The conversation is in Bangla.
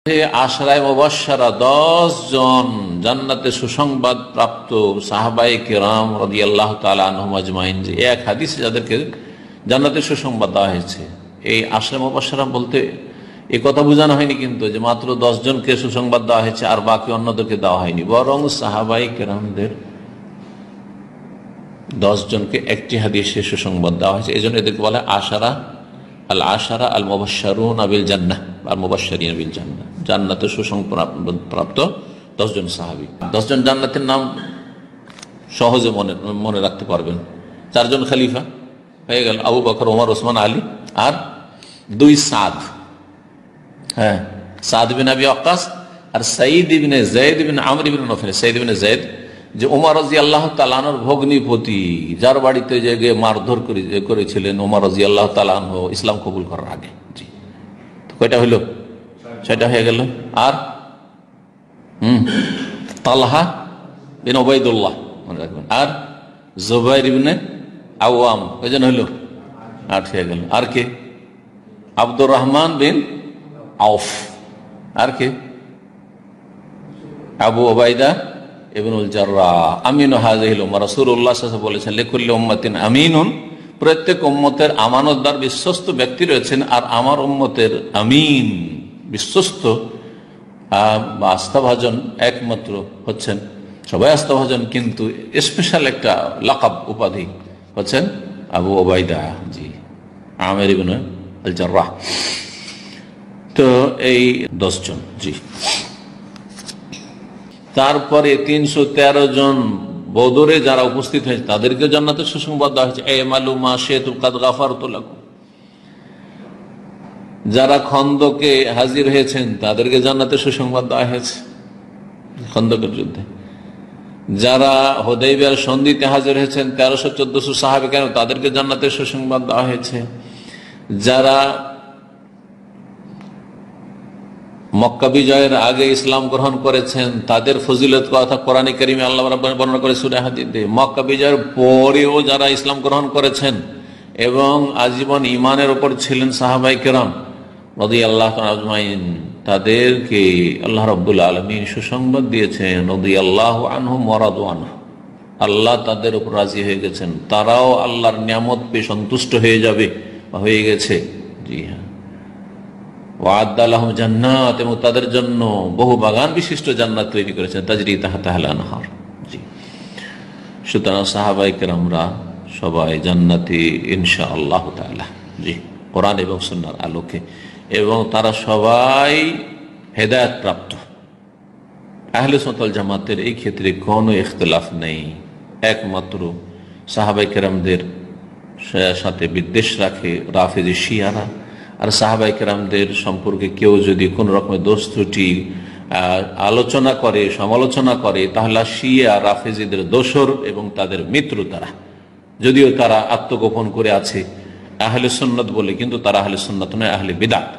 আশরায়ে মুবাশশারা 10 জন জান্নাতে সুসংবাদ প্রাপ্ত সাহাবায়ে কেরাম রাদিয়াল্লাহু তাআলা আনহুম আজমাইন, যে এক হাদিসে যাদেরকে জান্নাতের সুসংবাদ দেওয়া হয়েছে। এই আশরায়ে মুবাশশারা বলতে এই কথা বোঝানো হয়নি কিন্তু যে মাত্র 10 জনকে সুসংবাদ দেওয়া হয়েছে আর বাকি অন্যদেরকে দেওয়া হয়নি, বরং সাহাবায়ে কেরামদের 10 জনকে একটি হাদিসে সুসংবাদ দেওয়া হয়েছে। এই জন্য এদেরকে বলা হয় আশারা আল আশারা আল মুবাশশারুনা বিল জান্নাহ আর মুবাশশিরিনা বিল জান্নাহ, জান্নাতে সুসংবাদ প্রাপ্ত 10 জন সাহাবী। 10 জন জান্নাতের নাম সহজে মনে রাখতে পারবেন। 4 জন খলিফা হয়ে গেল, আবু বকর, ওমর, ওসমান, আলী, আর 2 সাদ, হ্যাঁ, সাদ বিন আবি ওয়াক্কাস আর সাঈদ ইবনে যায়েদ ইবনে আমর ইবনে নফল। সাঈদ ইবনে যায়েদ যে ওমর রাদিয়াল্লাহু তাআলা আনহুর ভগ্নিপতি, যার বাড়িতে যে গিয়ে মারধর করেছিলেন ওমর রাদিয়াল্লাহু তাআলা আনহু ইসলাম কবুল করার আগে। জি, তো কয়টা হইল? 6টা হয়ে গেল। আর তালহা বিন উবাইদুল্লাহ মনে রাখবেন, আর জুবাইর ইবনে আওয়াম, কয়জন হইল? 8 হয়ে গেল। আর কে? আব্দুর রহমান বিন আউফ। আর কে? আবু ওবাইদা ইবনুল জাররাহ। আমিনু হাযিহিল উম্মাহ। রাসূলুল্লাহ সাল্লাল্লাহু আলাইহি ওয়াসাল্লাম বলেছেন, লিকুল্লি উম্মাতিন আমিনুন, প্রত্যেক উম্মতের আমানতদার বিশ্বস্ত ব্যক্তি রয়েছেন, আর আমার উম্মতের আমিন বিশ্বস্ত বা আস্থাভাজন একমাত্র হচ্ছেন, সবাই আস্থাভাজন কিন্তু স্পেশাল একটা লাকাব উপাধি হচ্ছেন আবু ওবাইদা, জি, আমির ইবনে আল জাররাহ। তো এই 10 জন, জি। তারপরে 313 জন বদরে যারা উপস্থিত হয়েছে তাদেরকে জান্নাতের সুসংবাদ দেওয়া হয়েছে। আমালু মা শি'তুম কাদ গাফারতু লাকুম। যারা খন্দকে হাজির হয়েছেন তাদেরকে জান্নাতের সুসংবাদ দেওয়া হয়েছে খন্দকের যুদ্ধে। যারা হুদায়বিয়ার সন্ধিতে হাজির হয়েছেন 1300-1400 সাহাবী, কেন তাদেরকে জান্নাতের সুসংবাদ দেওয়া হয়েছে। যারা মক্কা বিজয়ের আগে ইসলাম গ্রহণ করেছেন তাদের ফজিলত কথা কোরআনে কারিমে আল্লাহ রাব্বুল বর্ণনা করে সূরা হাদীদে। মক্কা বিজয়ের পরেও যারা ইসলাম গ্রহণ করেছেন এবং আজীবন ঈমানের উপর ছিলেন সাহাবায়ে কেরাম রাদিয়াল্লাহু তাআলা আজমাইন, তাদেরকে আল্লাহ রাব্বুল আলামিন সুসংবাদ দিয়েছেন রাদিয়াল্লাহু আনহুম ওয়া রাদু আনহু। আল্লাহ তাদের উপর রাজি হয়ে গেছেন, তারাও আল্লাহর নিয়ামত পেয়ে সন্তুষ্ট হয়ে যাবে বা হয়ে গেছে। জি হ্যাঁ, ওয়া'আদ্দা লাহুম জান্নাত, এবং তাদের জন্য বহু বাগান বিশিষ্ট জান্নাত তৈরি করেছেন, তাজরি তাহতাহাল আনহার। জি, সুতরাং সাহাবায়ে কেরামরা সবাই জান্নাতি ইনশাআল্লাহ তাআলা, জি, কোরআন এবং সুন্নাহর আলোকে, এবং তারা সবাই হেদায়েত প্রাপ্ত। আহলে সুন্নাত ওয়াল জামাতের এই ক্ষেত্রে কোনো ইখতিলাফ নেই। একমাত্র সাহাবায়ে কেরামদের সাথে বিদ্বেষ রাখে রাফিজি শিয়ারা, আর সাহাবায়ে কেরামদের সম্পর্কে কেউ যদি কোন রকমের দোষ ত্রুটি আলোচনা করে, সমালোচনা করে, তাহলে শিয়া রাফিজিদের দোসর এবং তাদের মিত্র তারা, যদিও তারা আত্মগোপন করে আছে আহলে সুন্নাত বলে, কিন্তু তারা আহলে সুন্নাত নয়, আহলে বিদআত।